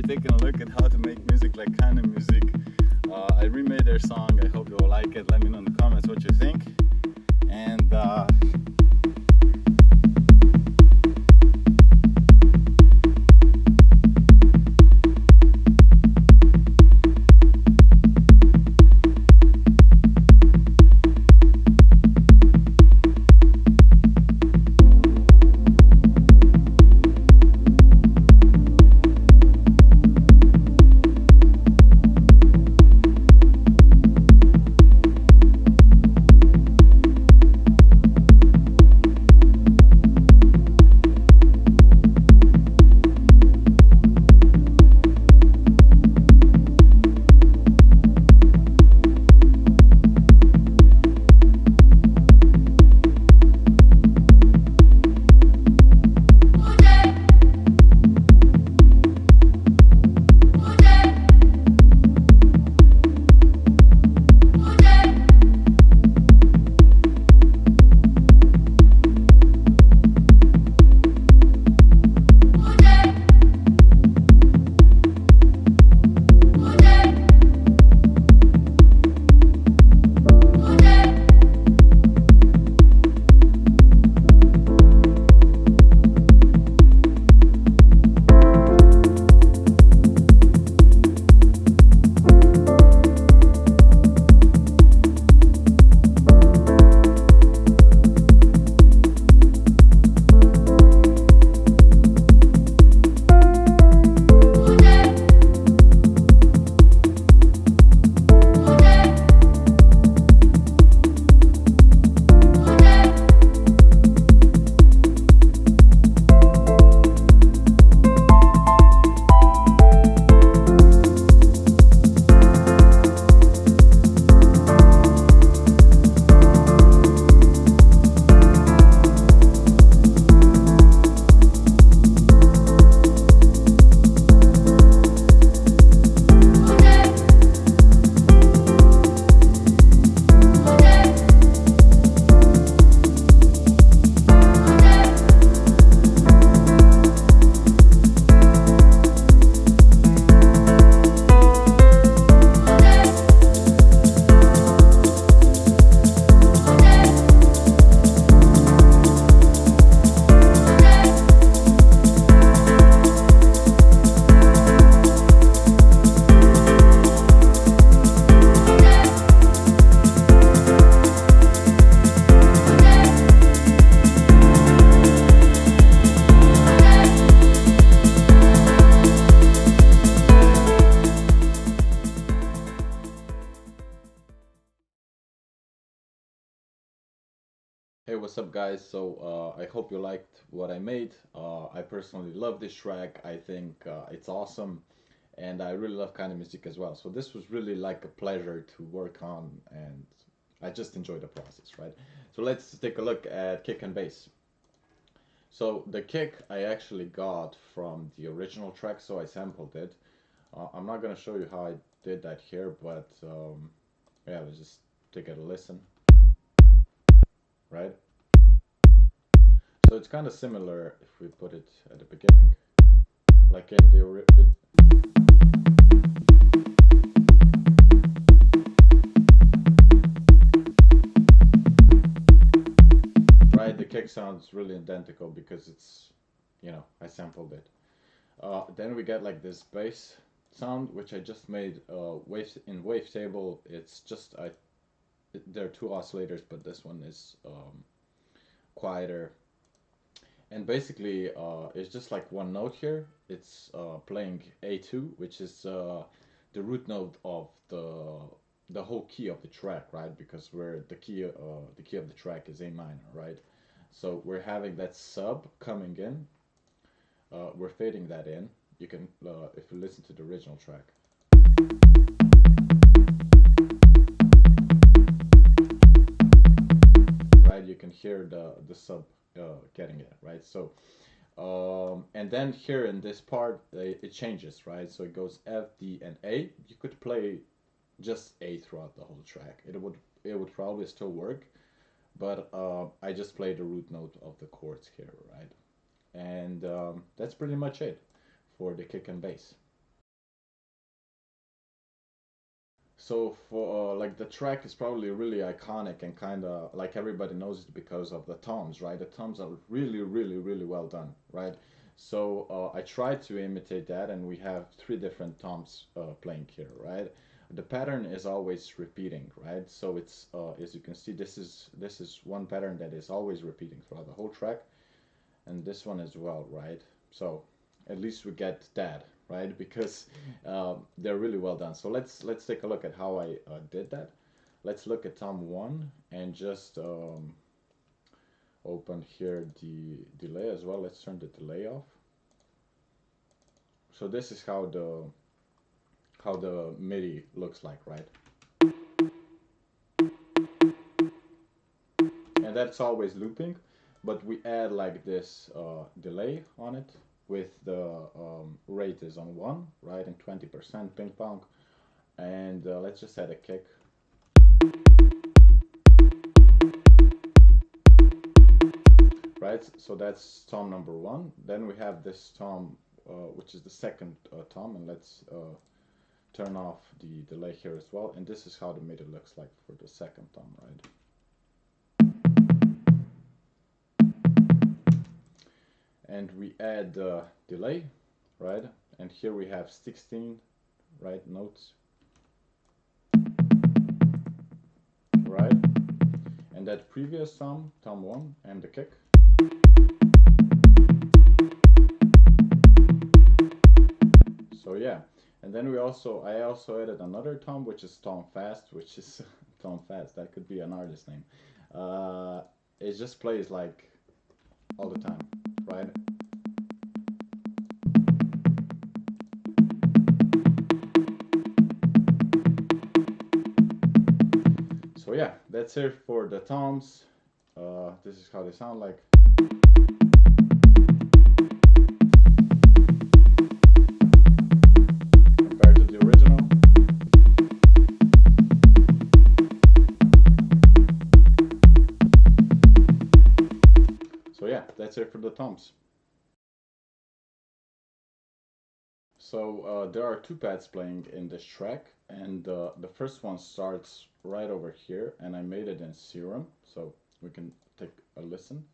taking a look at how to make music like Keinemusik. I remade their song. I hope you will like it. Let me know in the comments what you think. And Hey, what's up, guys? I hope you liked what I made. I personally love this track. I think it's awesome, and I really love kind of music as well. So this was really like a pleasure to work on, and I just enjoyed the process, right? So let's take a look at kick and bass. So the kick I actually got from the original track, so I sampled it. I'm not gonna show you how I did that here, but yeah, let's just take it a listen, right? So it's kind of similar if we put it at the beginning, like in the right. The kick sounds really identical because it's, I sampled it. Then we get like this bass sound, which I just made in wavetable. It's just there are two oscillators, but this one is quieter. And basically, it's just like one note here. It's playing A2, which is the root note of the whole key of the track, right? Because the key of the track is A minor, right? So we're having that sub coming in. We're fading that in. You can, if you listen to the original track, right? You can hear the sub getting it, right? So and then here in this part, it changes, right? So it goes F, D, and A. You could play just A throughout the whole track. It would probably still work, but I just play the root note of the chords here, right? And that's pretty much it for the kick and bass. So for like the track is probably really iconic and kind of like everybody knows it because of the toms, right? The toms are really, really, really well done, right? So I tried to imitate that, and we have three different toms playing here, right? The pattern is always repeating, right? So it's as you can see, this is one pattern that is always repeating throughout the whole track, and this one as well, right? So at least we get that, right? Because they're really well done. So let's take a look at how I did that. Let's look at Tom 1 and just open here the delay as well. Let's turn the delay off. So this is how the MIDI looks like, right? And that's always looping, but we add like this delay on it with the rate is on 1, right, and 20% ping pong. And let's just add a kick. Right, so that's tom number 1. Then we have this tom, which is the second tom, and let's turn off the delay here as well. And this is how the MIDI looks like for the second tom, right? And we add delay, right? And here we have 16, right, notes, right? And that previous tom 1, and the kick. So yeah, and then I also added another tom, which is tom fast, which is tom fast. That could be an artist name. It just plays like all the time, right? So yeah, that's it for the toms. This is how they sound like. Compared to the original. So yeah, that's it for the toms. So there are two pads playing in this track, and the first one starts right over here, and I made it in Serum, so we can take a listen.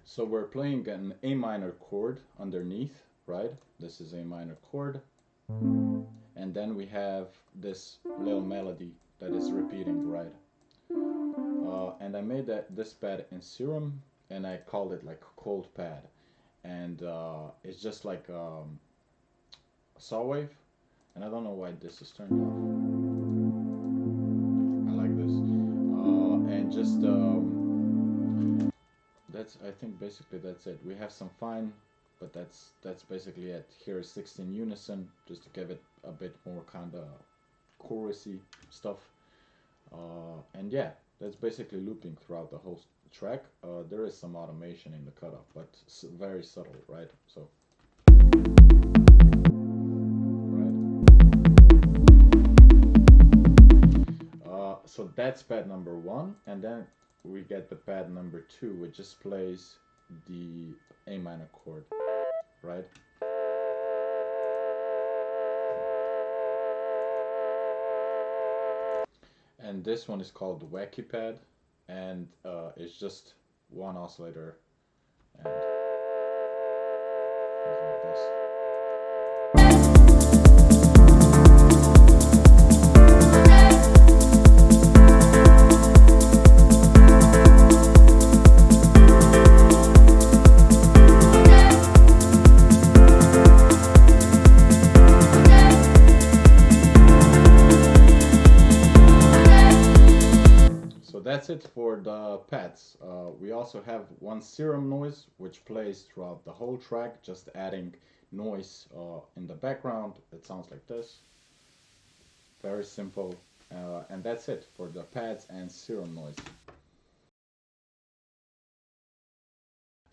So we're playing an A minor chord underneath, right? This is A minor chord. And then we have this little melody that is repeating, right? And I made this pad in Serum, and I called it like cold pad. And it's just like a saw wave. And I don't know why this is turned off. I like this. And just that's, I think basically that's it. We have some fine, but that's basically it. Here is 16 unison, just to give it a bit more kind of chorusy stuff. And yeah, that's basically looping throughout the whole track. There is some automation in the cutoff, but very subtle, right? So so that's pad number 1, and then we get the pad number 2, which just plays the A minor chord, right? And this one is called the wacky pad, and it's just one oscillator, and like this. That's it for the pads. We also have one serum noise which plays throughout the whole track, just adding noise in the background. It sounds like this. Very simple. And that's it for the pads and serum noise.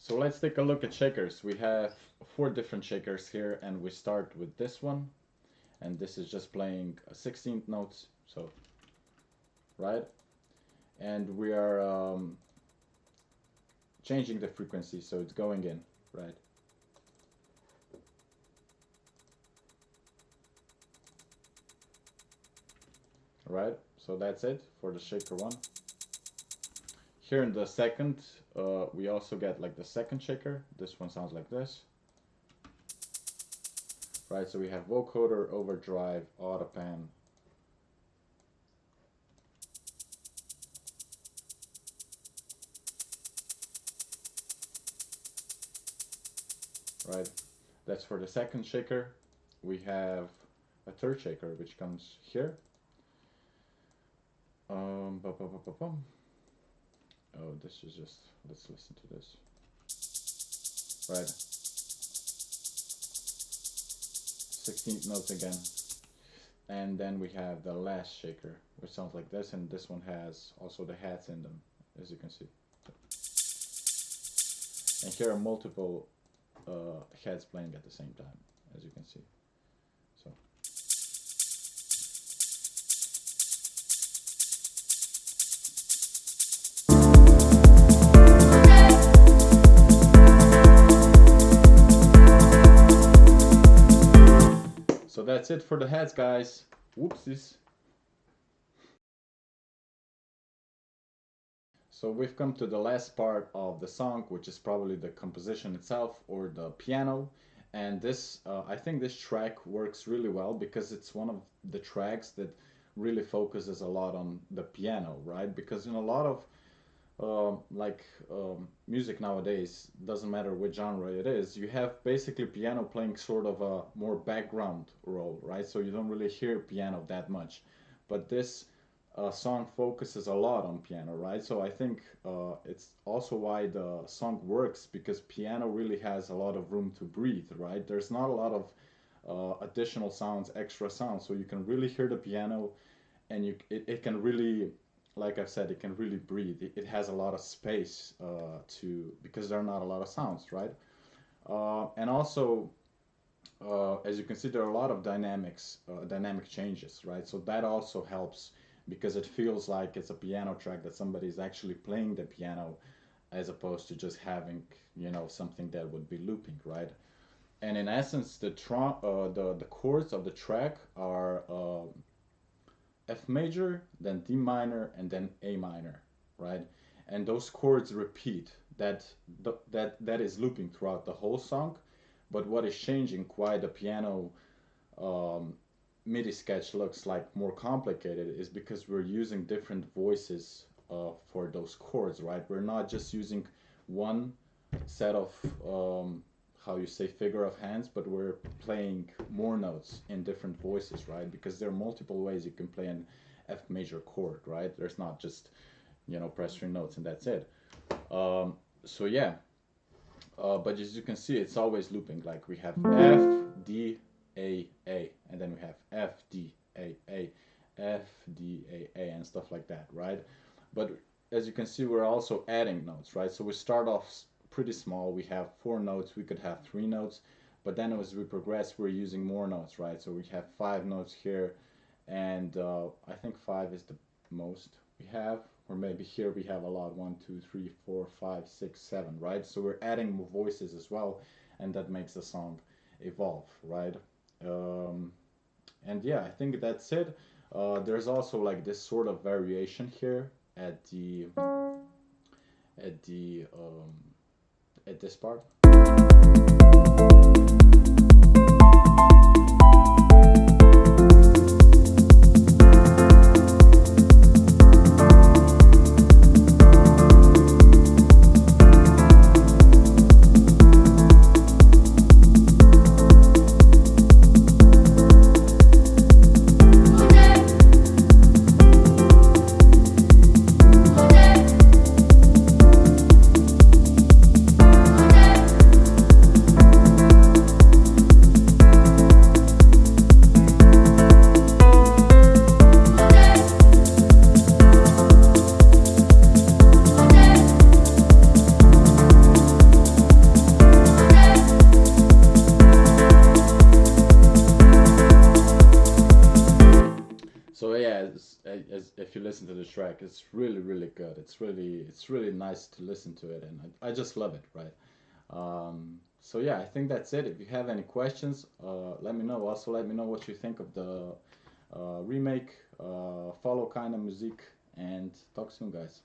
So let's take a look at shakers. We have 4 different shakers here, and we start with this one, and this is just playing 16th notes, so right, and we are changing the frequency, so it's going in, right. Right, so that's it for the shaker one. Here in the second, we also get like the second shaker. This one sounds like this. Right, so we have vocoder, overdrive, autopan. Right, that's for the second shaker. We have a third shaker which comes here. Oh, this is just, let's listen to this. Right. 16th notes again. And then we have the last shaker, which sounds like this, and this one has also the hats in them, as you can see. And here are multiple heads playing at the same time, as you can see. So. So that's it for the heads, guys. Whoopsies. So we've come to the last part of the song, which is probably the composition itself or the piano. And this, I think this track works really well because it's one of the tracks that really focuses a lot on the piano, right? Because in a lot of music nowadays, doesn't matter which genre it is, you have basically piano playing sort of a more background role, right? So you don't really hear piano that much. But this song focuses a lot on piano, right? So I think it's also why the song works, because piano really has a lot of room to breathe, right? There's not a lot of additional sounds, extra sounds, so you can really hear the piano, and it can really, like I've said, it can really breathe. It has a lot of space because there are not a lot of sounds, right? And also, as you can see, there are a lot of dynamic changes, right? So that also helps because it feels like it's a piano track that somebody's actually playing the piano, as opposed to just having, something that would be looping, right? And in essence, the chords of the track are F major, then D minor, and then A minor, right? And those chords repeat. That is looping throughout the whole song. But what is changing, why the piano MIDI sketch looks like more complicated, is because we're using different voices for those chords, right? We're not just using one set of how you say figure of hands, but we're playing more notes in different voices, right? Because there are multiple ways you can play an F major chord, right? There's not just, press 3 notes and that's it. So yeah, but as you can see, it's always looping. Like we have F, D, A, and then we have F, D, A, F, D, A, and stuff like that, right? But as you can see, we're also adding notes, right? So we start off pretty small. We have 4 notes. We could have 3 notes, but then as we progress, we're using more notes, right? So we have 5 notes here, and I think 5 is the most we have, or maybe here we have a lot, 1, 2, 3, 4, 5, 6, 7, right? So we're adding more voices as well, and that makes the song evolve, right? And yeah, I think that's it. There's also like this sort of variation here at this part. So yeah, as if you listen to the track, it's really really good. It's really nice to listen to it, and I just love it, right? So yeah, I think that's it. If you have any questions, let me know. Also, let me know what you think of the remake. Follow Keinemusik and talk soon, guys.